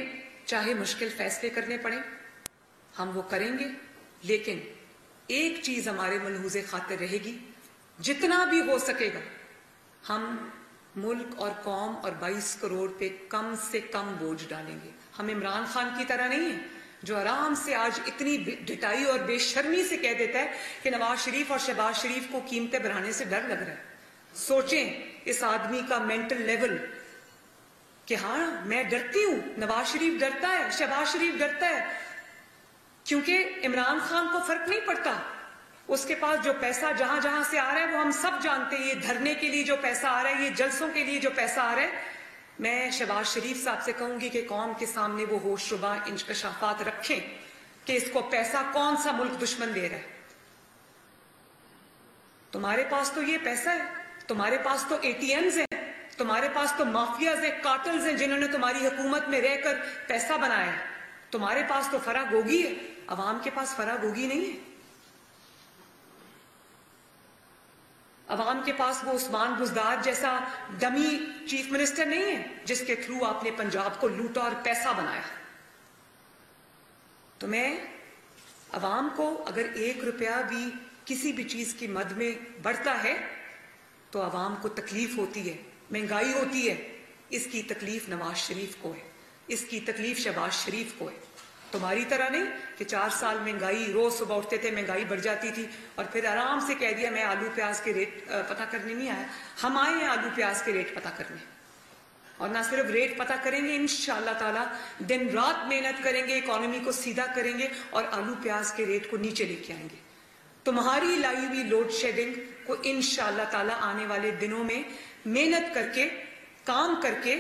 چاہے مشکل فیصلے کرنے پڑیں، ہم وہ کریں گے، لیکن ایک چیز ہمارے ملحوظ خاطر رہے گی، جتنا بھی ہو سکے گا ہم ملک اور قوم اور 22 کروڑ پہ کم سے کم بوجھ ڈالیں گے. ہم عمران خان کی طرح نہیں ہیں جو آرام سے آج اتنی ڈٹائی اور بے شرمی سے کہہ دیتا ہے کہ نواز شریف اور شہباز شریف کو قیمتیں بڑھانے سے ڈر لگ رہا ہے. سوچیں اس آدمی کا مینٹل لیول کہ ہاں میں ڈرتی ہوں، نواز شریف ڈرتا ہے، شہباز شریف ڈرتا ہے، کیونکہ عمران خان کو فرق نہیں پڑتا. اس کے پاس جو پیسہ جہاں سے آ رہا ہے وہ ہم سب جانتے ہیں. یہ دھرنے کے لیے جو پیسہ آ رہا ہے، یہ جلسوں کے لیے جو پیسہ آ رہا ہے. میں شہباز شریف صاحب سے کہوں گی کہ قوم کے سامنے وہ ہوش ربا انکشافات رکھیں کہ اس کو پیسہ کون سا ملک دشمن دے رہا ہے. تمہارے پاس تو یہ پیسہ ہے، تمہارے پاس تو ATMs ہیں، تمہارے پاس تو مافیاز ہیں، کارٹلز ہیں جنہوں نے تمہاری حکومت میں رہ کر پیسہ بنایا ہے. تمہارے پاس تو فرا گوگی ہے، عوام کے پاس فرا گوگی نہیں ہے. عوام کے پاس وہ عثمان بزدار جیسا ڈمی چیف منسٹر نہیں ہے جس کے تھرو آپ نے پنجاب کو لوٹا اور پیسہ بنایا. تو میں عوام کو اگر 1 روپیہ بھی کسی بھی چیز کی مد میں بڑھتا ہے تو عوام کو تکلیف ہوتی ہے، مہنگائی ہوتی ہے، اس کی تکلیف نواز شریف کو ہے، اس کی تکلیف شہباز شریف کو ہے، تمہاری طرح نہیں کہ 4 سال مہنگائی، روز صبح اٹھتے تھے مہنگائی بڑھ جاتی تھی اور پھر آرام سے کہہ دیا میں آلو پیاز کے ریٹ پتہ کرنے نہیں آیا. ہم آئے ہیں آلو پیاز کے ریٹ پتہ کرنے، اور نہ صرف ریٹ پتہ کریں گے، انشاءاللہ تعالی دن رات محنت کریں گے، اکانومی کو سیدھا کریں گے اور آلو پیاز کے ریٹ کو نیچے لے کے آئیں گے. تمہاری لائی ہوئی لوڈ شیڈنگ کو انشاءاللہ تعالی آنے والے دنوں میں محنت کر کے، کام کر کے،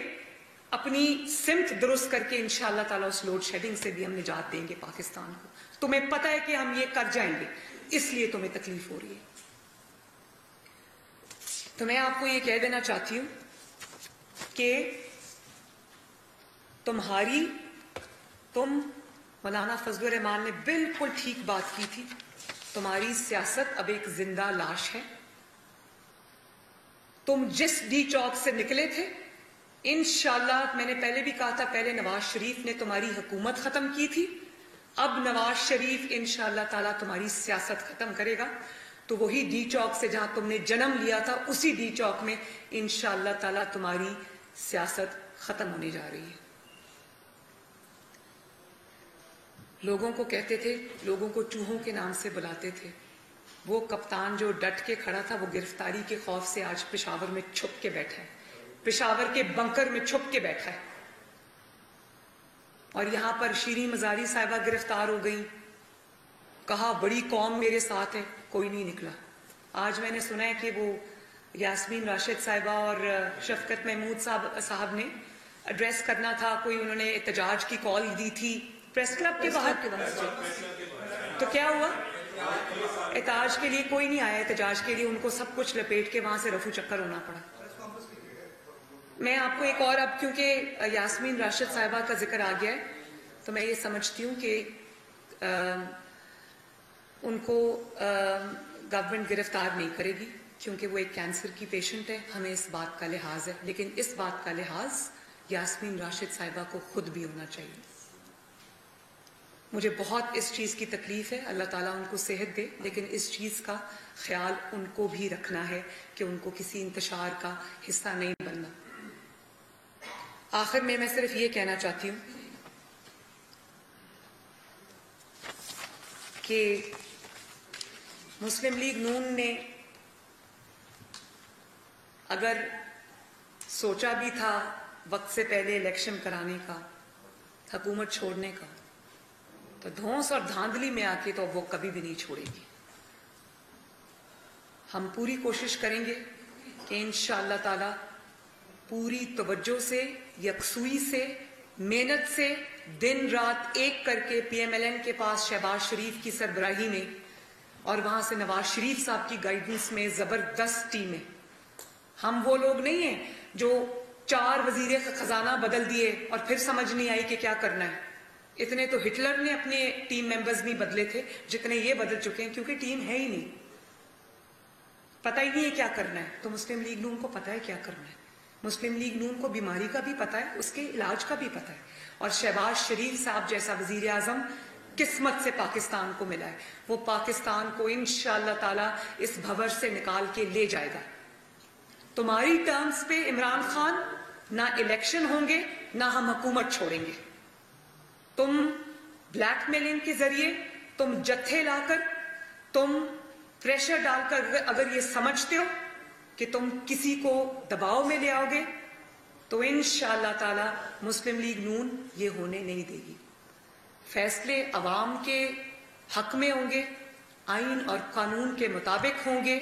اپنی سمت درست کر کے انشاءاللہ تعالیٰ اس لوڈ شیڈنگ سے بھی ہم نجات دیں گے پاکستان کو. تمہیں پتہ ہے کہ ہم یہ کر جائیں گے، اس لیے تمہیں تکلیف ہو رہی ہے. تو میں آپ کو یہ کہہ دینا چاہتی ہوں کہ تم مولانا فضل الرحمان نے بالکل ٹھیک بات کی تھی، تمہاری سیاست اب ایک زندہ لاش ہے. تم جس ڈی چوک سے نکلے تھے، انشاءاللہ میں نے پہلے بھی کہا تھا، پہلے نواز شریف نے تمہاری حکومت ختم کی تھی، اب نواز شریف انشاءاللہ تعالیٰ تمہاری سیاست ختم کرے گا. تو وہی ڈی چوک سے جہاں تم نے جنم لیا تھا، اسی ڈی چوک میں انشاءاللہ تعالیٰ تمہاری سیاست ختم ہونے جا رہی ہے. لوگوں کو کہتے تھے، لوگوں کو چوہوں کے نام سے بلاتے تھے. وہ کپتان جو ڈٹ کے کھڑا تھا، وہ گرفتاری کے خوف سے آج پشاور میں چھپ کے بیٹھا ہے، پشاور کے بنکر میں چھپ کے بیٹھا ہے. اور یہاں پر شیریں مزاری صاحبہ گرفتار ہو گئیں، کہا بڑی قوم میرے ساتھ ہے، کوئی نہیں نکلا. آج میں نے سنا ہے کہ وہ یاسمین راشد صاحبہ اور شفقت محمود صاحب نے ایڈریس کرنا تھا، کوئی انہوں نے احتجاج کی کال دی تھی پریس کلب کے باہر. تو کیا ہوا؟ احتجاج کے لیے کوئی نہیں آیا، احتجاج کے لیے ان کو سب کچھ لپیٹ کے وہاں سے رفو چکر ہونا پڑا. میں آپ کو ایک اور، اب کیونکہ یاسمین راشد صاحبہ کا ذکر آ گیا ہے تو میں یہ سمجھتی ہوں کہ ان کو گورنمنٹ گرفتار نہیں کرے گی کیونکہ وہ ایک کینسر کی پیشنٹ ہے، ہمیں اس بات کا لحاظ ہے. لیکن اس بات کا لحاظ یاسمین راشد صاحبہ کو خود بھی ہونا چاہیے. مجھے بہت اس چیز کی تکلیف ہے، اللہ تعالیٰ ان کو صحت دے، لیکن اس چیز کا خیال ان کو بھی رکھنا ہے کہ ان کو کسی انتشار کا حصہ نہیں بننا. آخر میں صرف یہ کہنا چاہتی ہوں کہ مسلم لیگ نون نے اگر سوچا بھی تھا وقت سے پہلے الیکشن کرانے کا، حکومت چھوڑنے کا، تو دھونس اور دھاندلی میں آ کے تو وہ کبھی بھی نہیں چھوڑے گی. ہم پوری کوشش کریں گے کہ انشاءاللہ تعالی پوری توجہ سے، یکسوئی سے، محنت سے، دن رات ایک کر کے پی ایم ایل این کے پاس شہباز شریف کی سربراہی میں اور وہاں سے نواز شریف صاحب کی گائیڈنس میں زبردست ٹیمیں. ہم وہ لوگ نہیں ہیں جو 4 وزیر خزانہ بدل دیے اور پھر سمجھ نہیں آئی کہ کیا کرنا ہے. اتنے تو ہٹلر نے اپنے ٹیم ممبرز نہیں بدلے تھے جتنے یہ بدل چکے ہیں، کیونکہ ٹیم ہے ہی نہیں، پتہ ہی نہیں ہے کیا کرنا ہے. تو مسلم لیگ نون کو پتہ ہے کیا کرنا ہے. مسلم لیگ نون کو بیماری کا بھی پتہ ہے، اس کے علاج کا بھی پتہ ہے. اور شہباز شریف صاحب جیسا وزیر اعظم قسمت سے پاکستان کو ملا ہے، وہ پاکستان کو انشاءاللہ تعالی اس بھور سے نکال کے لے جائے گا. تمہاری ٹرمز پہ عمران خان نہ الیکشن ہوں گے، نہ ہم حکومت چھوڑیں گے. تم بلیک میلنگ کے ذریعے، تم جتھے لا کر، تم پریشر ڈال کر اگر یہ سمجھتے ہو کہ تم کسی کو دباؤ میں لے آؤ گے تو انشاءاللہ تعالی مسلم لیگ نون یہ ہونے نہیں دے گی. فیصلے عوام کے حق میں ہوں گے، آئین اور قانون کے مطابق ہوں گے.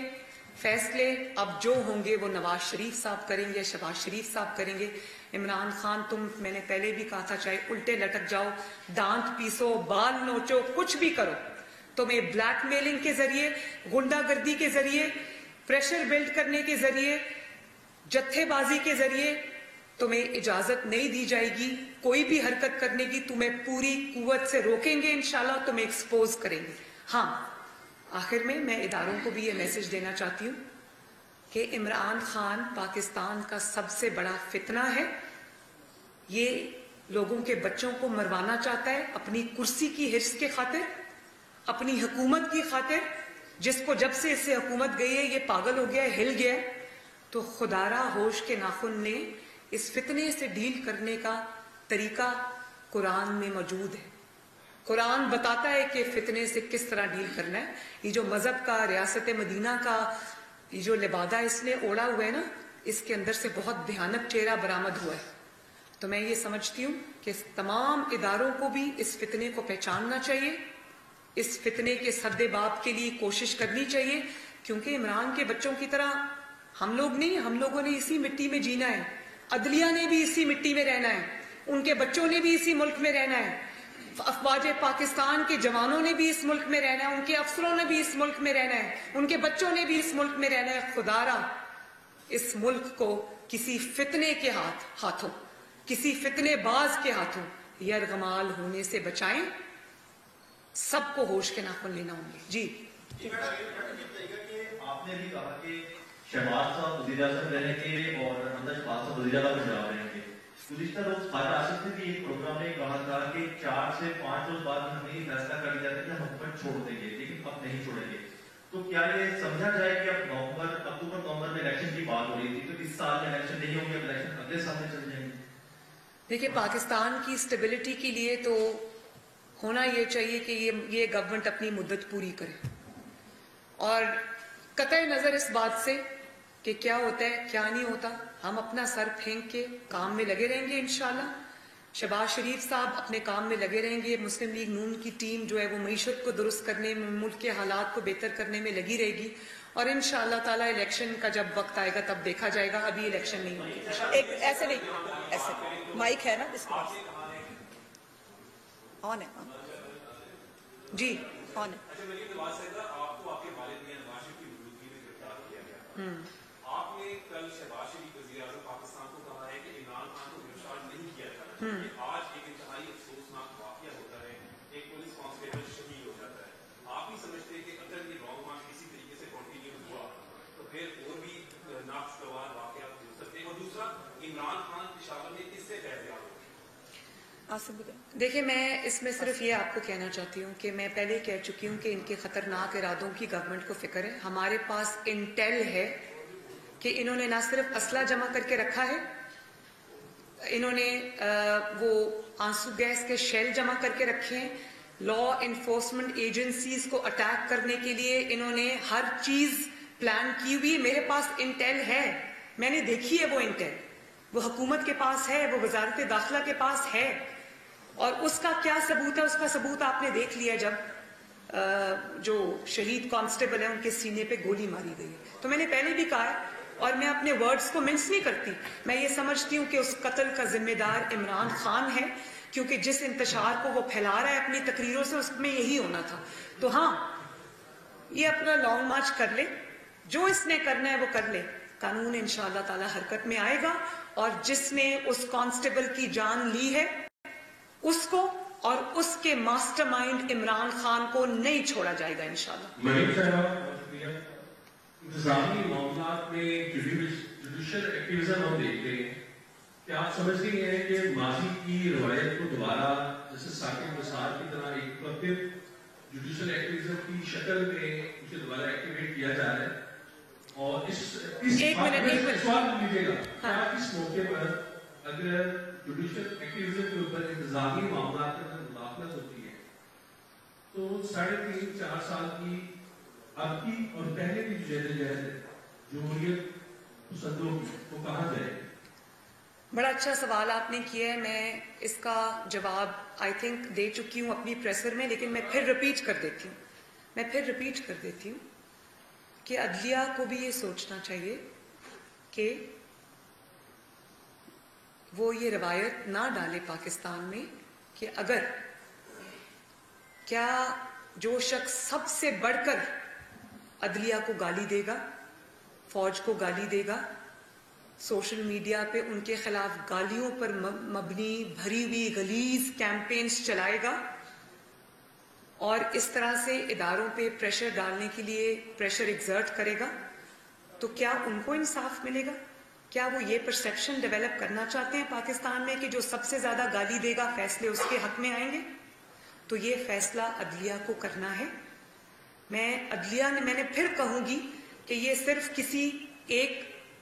فیصلے اب جو ہوں گے وہ نواز شریف صاحب کریں گے، شہباز شریف صاحب کریں گے. عمران خان میں نے پہلے بھی کہا تھا، چاہے الٹے لٹک جاؤ، دانت پیسو، بال نوچو، کچھ بھی کرو، تمہیں بلیک میلنگ کے ذریعے، غنڈہ گردی کے ذریعے، پریشر بلڈ کرنے کے ذریعے، جتھے بازی کے ذریعے تمہیں اجازت نہیں دی جائے گی کوئی بھی حرکت کرنے کی. تمہیں پوری قوت سے روکیں گے انشاءاللہ، تمہیں ایکسپوز کریں گے. ہاں، آخر میں اداروں کو بھی یہ میسج دینا چاہتی ہوں کہ عمران خان پاکستان کا سب سے بڑا فتنہ ہے. یہ لوگوں کے بچوں کو مروانا چاہتا ہے اپنی کرسی کی حرص کے خاطر، اپنی حکومت کی خاطر، جس کو جب سے اس سے حکومت گئی ہے یہ پاگل ہو گیا ہے، ہل گیا ہے. تو خدارہ ہوش کے ناخن نے اس فتنے سے ڈیل کرنے کا طریقہ قرآن میں موجود ہے. قرآن بتاتا ہے کہ فتنے سے کس طرح ڈیل کرنا ہے. یہ جو مذہب کا ریاست مدینہ کا یہ جو لبادہ اس نے اوڑا ہوا ہے نا, اس کے اندر سے بہت بھیانک چہرہ برآمد ہوا ہے. تو میں یہ سمجھتی ہوں کہ تمام اداروں کو بھی اس فتنے کو پہچاننا چاہیے, اس فتنے کے سد باب کے لیے کوشش کرنی چاہیے, کیونکہ عمران کے بچوں کی طرح ہم لوگ نہیں, ہم لوگوں نے اسی مٹی میں جینا ہے, عدلیہ نے بھی اسی مٹی میں رہنا ہے, ان کے بچوں نے بھی اسی ملک میں رہنا ہے, افواج پاکستان کے جوانوں نے بھی اس ملک میں رہنا ہے, ان کے افسروں نے بھی اس ملک میں رہنا ہے, ان کے بچوں نے بھی اس ملک میں رہنا ہے. خدا را اس ملک کو کسی فتنے کے ہاتھوں, کسی فتنے باز کے ہاتھوں یرغمال ہونے سے بچائیں. سب کو ہوش کے ناخن لینا ہوں گے. جی آپ نے بھی کہا کہ شہباز صاحب وزیر اعظم رہیں گے اور حمزہ شہباز صاحب وزیر اعلیٰ پنجاب رہیں گے. گزشتہ روز خواجہ آصف نے بھی ایک پروگرام میں کہا تھا کہ 4 سے 5 روز بعد ہمیں یہ فیصلہ کر لیا کہ ہم حکومت چھوڑ دیں گے, لیکن اب نہیں چھوڑیں گے. تو کیا یہ سمجھا جائے کہ اب اکتوبر نومبر میں الیکشن کی بات ہو رہی تھی, تو اس سال میں الیکشن نہیں ہوں گے, الیکشن اگلے سال میں چل جائیں گے؟ دیکھیے, پاکستان کی اسٹیبلٹی کے لیے تو ہونا یہ چاہیے کہ یہ گورنمنٹ اپنی مدت پوری کرے, اور قطع نظر اس بات سے کہ کیا ہوتا ہے کیا نہیں ہوتا, ہم اپنا سر پھینک کے کام میں لگے رہیں گے انشاءاللہ. شہباز شریف صاحب اپنے کام میں لگے رہیں گے, مسلم لیگ نون کی ٹیم جو ہے وہ معیشت کو درست کرنے میں, ملک کے حالات کو بہتر کرنے میں لگی رہے گی, اور انشاءاللہ تعالی الیکشن کا جب وقت آئے گا تب دیکھا جائے گا. ابھی الیکشن نہیں ہوگی. ایک ایسے نہیں, ایسے مائک ہے نا اس کے پاس, آن ہے, جی آن ہے. آپ نے کل شہباز شریف وزیر اعظم پاکستان کو کہا ہے کہ عمران خان کو گرفتار نہیں کیا جانا. آج ایک انتہائی افسوسناک واقعہ ہوتا ہے, ایک پولیس کانسٹیبل شہید ہو جاتا ہے. آپ بھی سمجھتے ہیں کہ اگر یہ رانگ مارچ کسی طریقے سے کنٹینیو ہوا تو پھر اور بھی ناخوشگوار واقعات ہو سکتے ہیں؟ اور دوسرا, عمران خان پشاور میں کس سے فیض یاب ہو؟ دیکھیں, میں اس میں صرف یہ آپ کو کہنا چاہتی ہوں کہ میں پہلے کہہ چکی ہوں کہ ان کے خطرناک ارادوں کی گورنمنٹ کو فکر ہے. ہمارے پاس انٹیل ہے کہ انہوں نے نہ صرف اسلحہ جمع کر کے رکھا ہے, انہوں نے وہ آنسو گیس کے شیل جمع کر کے رکھے ہیں, لا انفورسمنٹ ایجنسیز کو اٹیک کرنے کے لیے انہوں نے ہر چیز پلان کی ہوئی. میرے پاس انٹیل ہے, میں نے دیکھی ہے وہ انٹیل, وہ حکومت کے پاس ہے, وہ وزارت داخلہ کے پاس ہے, اور اس کا کیا ثبوت ہے؟ اس کا ثبوت آپ نے دیکھ لیا جب جو شہید کانسٹیبل ہیں ان کے سینے پہ گولی ماری گئی ہے. تو میں نے پہلے بھی کہا ہے, اور میں اپنے ورڈز کو منس نہیں کرتی, میں یہ سمجھتی ہوں کہ اس قتل کا ذمہ دار عمران خان ہے, کیونکہ جس انتشار کو وہ پھیلا رہا ہے اپنی تقریروں سے, اس میں یہی ہونا تھا. تو ہاں, یہ اپنا لانگ مارچ کر لے, جو اس نے کرنا ہے وہ کر لے, قانون انشاءاللہ تعالی حرکت میں آئے گا, اور جس نے اس کانسٹیبل کی جان لی ہے اس کو اور اس کے ماسٹر مائنڈ عمران خان کو نہیں چھوڑا جائے گا انشاءاللہ. انتظامی معاملات میں جوڈیشل ایکٹیویزم ہم دیکھتے ہیں, کیا آپ سمجھتے ہیں کہ ماضی کی روایت کو دوبارہ جیسے ثاقب نثار کی طرح ایک بار پھر جوڈیشل ایکٹیویزم کی شکل میں اسے دوبارہ ایکٹیویٹ کیا جا رہا ہے؟ اور اس سوال لیجیے گا, کیا اس موقع پر اگر جوڈیشل ایکٹیویزم کے اوپر انتظامی معاملات کے اندر مداخلت ہوتی ہے تو 3.5-4 سال کی اب کی اور پہلے کی جو جہد ہے جمہوریت پسندوں کی, وہ کہاں جائے گی؟ بڑا اچھا سوال آپ نے کیا ہے. میں اس کا جواب آئی تھنک دے چکی ہوں اپنی پریسر میں, لیکن میں پھر ریپیٹ کر دیتی ہوں کہ عدلیہ کو بھی یہ سوچنا چاہیے کہ وہ یہ روایت نہ ڈالے پاکستان میں کہ اگر کیا جو شخص سب سے بڑھ کر عدلیہ کو گالی دے گا, فوج کو گالی دے گا, سوشل میڈیا پہ ان کے خلاف گالیوں پر مبنی بھری ہوئی غلیظ کیمپینز چلائے گا, اور اس طرح سے اداروں پہ پریشر ڈالنے کے لیے پریشر ایگزرٹ کرے گا, تو کیا ان کو انصاف ملے گا؟ کیا وہ یہ پرسیپشن ڈیولپ کرنا چاہتے ہیں پاکستان میں کہ جو سب سے زیادہ گالی دے گا فیصلے اس کے حق میں آئیں گے؟ تو یہ فیصلہ عدلیہ کو کرنا ہے. میں نے پھر کہوں گی کہ یہ صرف کسی ایک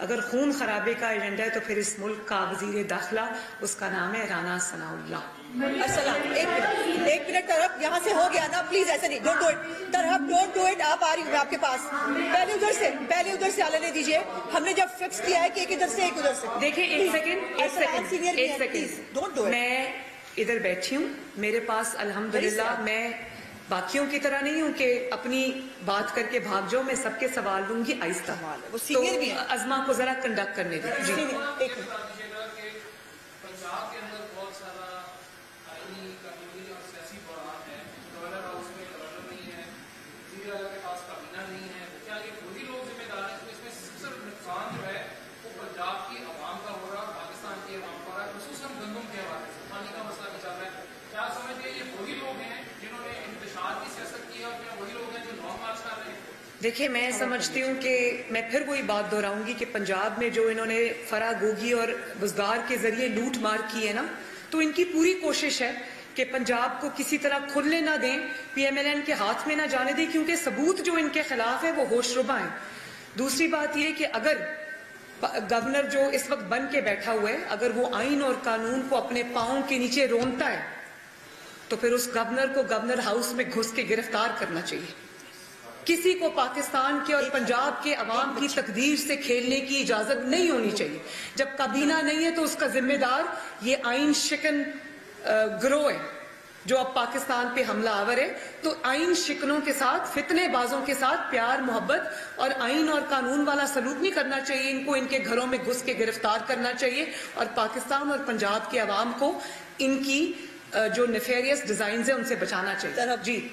اگر خون خرابے کا ایجنڈا ہے تو پھر اس ملک کا وزیر داخلہ اس کا نام ہے رانا ثناء اللہ. السلام ایک منٹ طرف یہاں سے ہو گیا نا, پلیز ایسے نہیں, ڈونٹ ڈو اٹ طرف, ڈونٹ ڈو اٹ. آپ آ رہی ہوں آپ کے پاس, پہلے ادھر سے آنے دیجیے. ہم نے جب فکس کیا ہے کہ ایک ادھر سے ایک ادھر سے. دیکھیں ایک سیکنڈ, ڈونٹ ڈو اٹ. میں ادھر بیٹھی ہوں, میرے پاس الحمدللہ میں باقیوں کی طرح نہیں ہوں کہ اپنی بات کر کے بھاگ جاؤ, میں سب کے سوال لوں گی آہستہ. وہ سینئر بھی تو ہیں. ازما کو ذرا کنڈکٹ کرنے دیں. جی ایک منٹ. پنجاب کے اندر بہت سارا آئینی قانونی اور سیاسی بحران ہے. گورنر ہاؤس میں گورنر نہیں ہے, وزیر اعلیٰ کے پاس کابینہ نہیں ہے. کیا یہ وہی لوگ ذمہ دار ہیں؟ اس میں صرف نقصان جو ہے وہ پنجاب کی عوام کا ہو رہا, پاکستان کی عوام کا ہو رہا ہے, خصوصاً گندم کے حوالے سے پانی کا مسئلہ بھی چل رہا ہے. کیا سمجھتے ہیں یہ وہی لوگ ہیں جنہوں نے انتشار کی سیاست کی ہے, اور کیا وہی لوگ ہیں جو لانگ مارچ کر رہے ہیں؟ دیکھیے میں سمجھتی ہوں کہ میں پھر وہی بات دہراؤں گی کہ پنجاب میں جو انہوں نے فرا گوگی اور بزدار کے ذریعے لوٹ مار کی ہے نا, تو ان کی پوری کوشش ہے کہ پنجاب کو کسی طرح کھلنے نہ دیں, پی ایم ایل این کے ہاتھ میں نہ جانے دیں, کیونکہ ثبوت جو ان کے خلاف ہے وہ ہوش ربا ہیں. دوسری بات یہ کہ اگر گورنر جو اس وقت بن کے بیٹھا ہوا ہے, اگر وہ آئین اور قانون کو اپنے پاؤں کے نیچے رونتا ہے تو پھر اس گورنر کو گورنر ہاؤس میں گھس کے گرفتار کرنا چاہیے. کسی کو پاکستان کے اور پنجاب کے عوام کی تقدیر سے کھیلنے کی اجازت نہیں ہونی چاہیے. جب کابینہ نہیں ہے تو اس کا ذمہ دار یہ آئین شکن گروہ ہے جو اب پاکستان پہ حملہ آور ہے. تو آئین شکنوں کے ساتھ, فتنے بازوں کے ساتھ پیار محبت اور آئین اور قانون والا سلوک نہیں کرنا چاہیے. ان کو ان کے گھروں میں گھس کے گرفتار کرنا چاہیے, اور پاکستان اور پنجاب کے عوام کو ان کی جو نیفیریس ڈیزائنز ہیں ان سے بچانا چاہیے. جی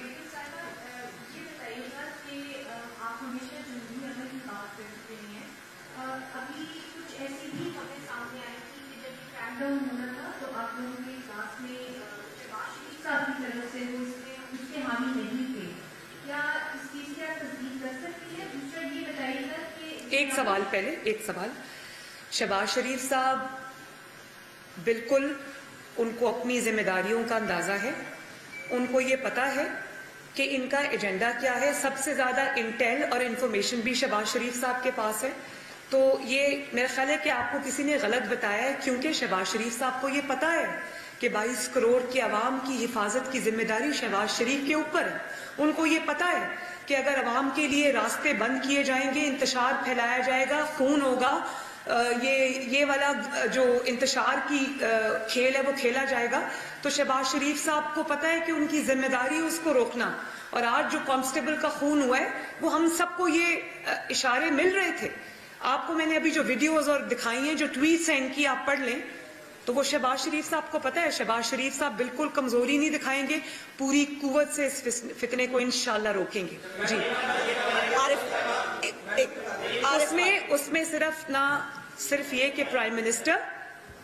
ایک سوال شہباز شریف صاحب بالکل ان کو اپنی ذمہ داریوں کا اندازہ ہے, ان کو یہ پتا ہے کہ ان کا ایجنڈا کیا ہے. سب سے زیادہ انٹیل اور انفارمیشن بھی شہباز شریف صاحب کے پاس ہے. تو یہ میرا خیال ہے کہ آپ کو کسی نے غلط بتایا ہے, کیونکہ شہباز شریف صاحب کو یہ پتا ہے کہ 22 کروڑ کی عوام کی حفاظت کی ذمہ داری شہباز شریف کے اوپر ہے. ان کو یہ پتا ہے کہ اگر عوام کے لیے راستے بند کیے جائیں گے, انتشار پھیلایا جائے گا, خون ہوگا, یہ والا جو انتشار کی کھیل ہے وہ کھیلا جائے گا, تو شہباز شریف صاحب کو پتا ہے کہ ان کی ذمہ داری ہے اس کو روکنا. اور آج جو کانسٹیبل کا خون ہوا ہے وہ ہم سب کو یہ اشارے مل رہے تھے. آپ کو میں نے ابھی جو ویڈیوز اور دکھائی ہیں, جو ٹویٹس ہیں ان کی, آپ پڑھ لیں تو وہ شہباز شریف صاحب کو پتا ہے. شہباز شریف صاحب بالکل کمزوری نہیں دکھائیں گے, پوری قوت سے اس فتنے کو انشاءاللہ روکیں گے. جی اس میں صرف یہ کہ پرائم منسٹر,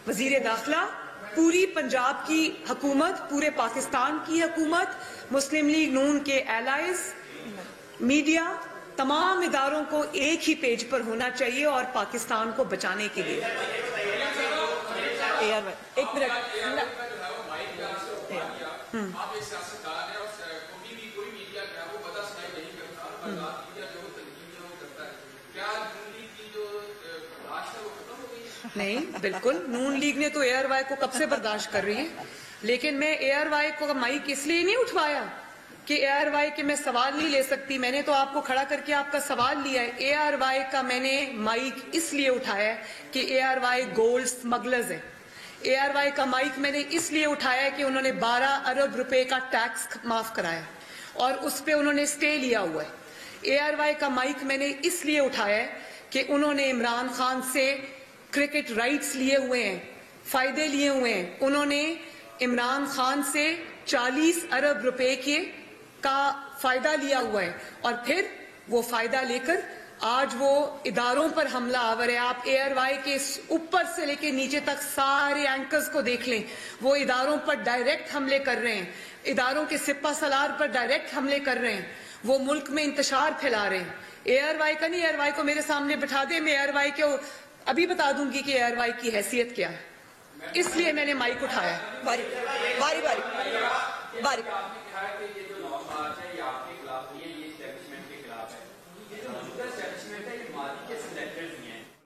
وزیر داخلہ, پوری پنجاب کی حکومت, پورے پاکستان کی حکومت, مسلم لیگ نون کے الائز, میڈیا, تمام اداروں کو ایک ہی پیج پر ہونا چاہیے اور پاکستان کو بچانے کے لیے. ایک منٹ. آپ ایک سیاستدان ہیں اور کبھی بھی کوئی میڈیا کیا وہ پتہ سنائی نہیں کرتا, میڈیا جو تنقید جو کرتا ہے, کیا نون لیگ کی جو برداشت ہے وہ ختم ہو گئی ہے؟ نہیں, بالکل نون لیگ نے تو اے آر وائی کو کب سے برداشت کر رہی ہے, لیکن میں اے آر وائی کو مائک اس لیے نہیں اٹھوایا کہ اے آر وائی کے میں سوال نہیں لے سکتی. میں نے تو آپ کو کھڑا کر کے آپ کا سوال لیا ہے. اے آر وائی کا میں نے مائک اس لیے اٹھایا ہے کہ اے آر وائی گولڈ اسمگلرز ہے. اے آر وائی کا مائک میں نے اس لیے اٹھایا ہے کہ انہوں نے 12 ارب روپے کا ٹیکس معاف کرایا اور اس پہ انہوں نے اسٹے لیا ہوا ہے. اے آر وائی کا مائک میں نے اس لیے اٹھایا ہے کہ انہوں نے عمران خان سے کرکٹ رائٹس لیے ہوئے ہیں, فائدے لیے ہوئے ہیں. انہوں نے عمران خان سے 40 ارب روپے کا فائدہ لیا ہوا ہے, اور پھر وہ فائدہ لے کر آج وہ اداروں پر حملہ آور ہے. آپ اے آر وائی کے اوپر سے لے کے نیچے تک سارے اینکرز کو دیکھ لیں, وہ اداروں پر ڈائریکٹ حملے کر رہے ہیں, اداروں کے سپہ سالار پر ڈائریکٹ حملے کر رہے ہیں, وہ ملک میں انتشار پھیلا رہے ہیں. اے آر وائی کا نہیں, اے آر وائی کو میرے سامنے بٹھا دیں, میں اے آر وائی کو ابھی بتا دوں گی کہ اے آر وائی کی حیثیت کیا ہے. اس لیے میں نے مائک اٹھایا ہے. باری باری باری باری. کے خلاف نہیں ہے, یہ اسٹیبلشمنٹ کے خلاف ہے. یہ جو موجودہ اسٹیبلشمنٹ ہے یہ ماضی کے